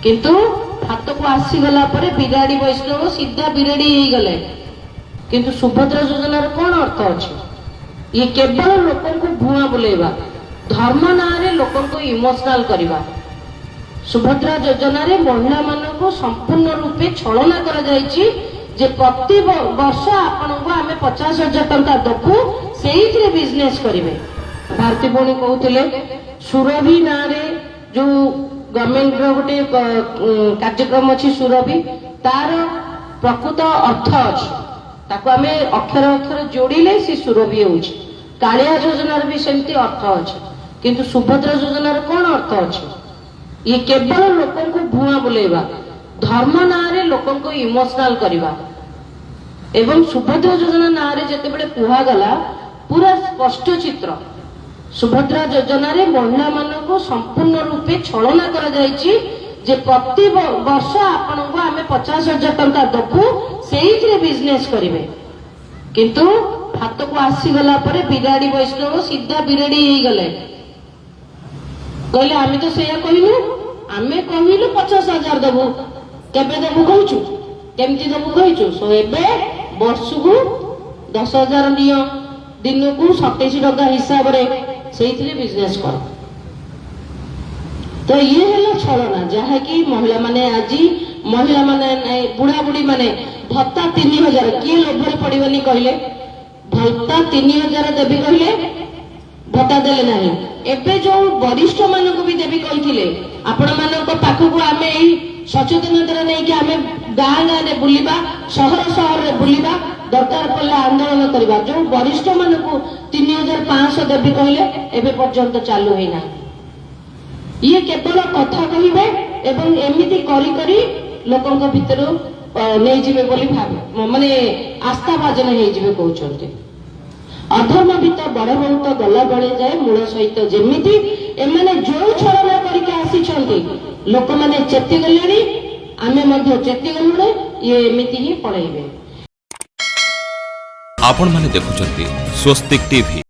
किंतु हाथ को आसीगला बिराड़ी वैष्णव सीधा बिराड़ी हो गले। किंतु सुभद्रा योजना कौन अर्थ अच्छे? ये केवल लोक को भुआ बुलेवा, धर्म ना लोक को इमोशनल करवा। सुभद्रा योजना रे महिला मान को संपूर्ण रूपे छलना करा जायछि जे प्रति वर्ष आपण को आमे 50,000 टंका दबु सेही बिजनेस करिवे। भारती बणी कहते सुरभि ना रे जो गवर्नमेंट रो गोटे कार्यक्रम अच्छी सुरभि, तार प्रकृत अर्थ अच्छी ताको आमे अक्षर अक्षर जोड़िले सी सुरभि होउछि। कालिया योजना भी सेमती अर्थ अच्छी, किंतु सुभद्रा योजना कौन अर्थ अच्छे? ये केवल लोक को भुआ बुलेवा, धर्म ना लोक को इमोशनल करवा। एवं सुभद्रा योजना ना जितेबाला कुहागला पूरा स्पष्ट चित्र। सुभद्रा योजना रे महिला मान को संपूर्ण रूपे छलना करा जायछि जे प्रति वर्ष आपण को आमे 50,000 टंका दबु सेही बिजनेस करिवे। किंतु हाथ को आसीगला बिराड़ी वैष्णव सीधा बिराड़ी हो गले। कहले आमे तो सेया कहलु, आमे कहलु 50,000 दबु, केबे दबु कहचु, केमती दबु कहचु। सो एबे वर्ष को 10,000 नियो, दिन को 27 टका हिसाब रे सेही बिजनेस कर। तो ये है छलना जहा कि महिला माने आज महिला माने बुढ़ा बुढ़ी माने भत्ता 3,000 किए लोभर पड़िबनी कहले, भत्ता 3,000 देवी कहले भत्ता देले नहीं। एबे जो वरिष्ठ मान को भी देवी कहथिले आपण मान को पाखु को आमे एही सचेतनता नहीं कि आमे गाँ गाँ रे बुलिबा, शहर शहर रे बुलिबा, दरकार पड़े आंदोलन करबा। जो वरिष्ठ मान को 3,500 देवी कहले एबे पर्यंत चालू है ना। ये केवल कथा कहिबे एवं एमिति करी करी लोकंक भितर नहीं जिवे बोली भाबे माने आस्था भाजन हे जिवे कहउचंती। अधर्म भितर बड़ बहुत गला बळे जाए मूल सहित जेमिति एमाने जो छलना करिके आसीछंती लोक माने चेती गलेनी, आमे मध्ये चेती गलुने, ये एमिति ही पळेइबे। आपण माने देखुचंती स्वस्तिक टीवी।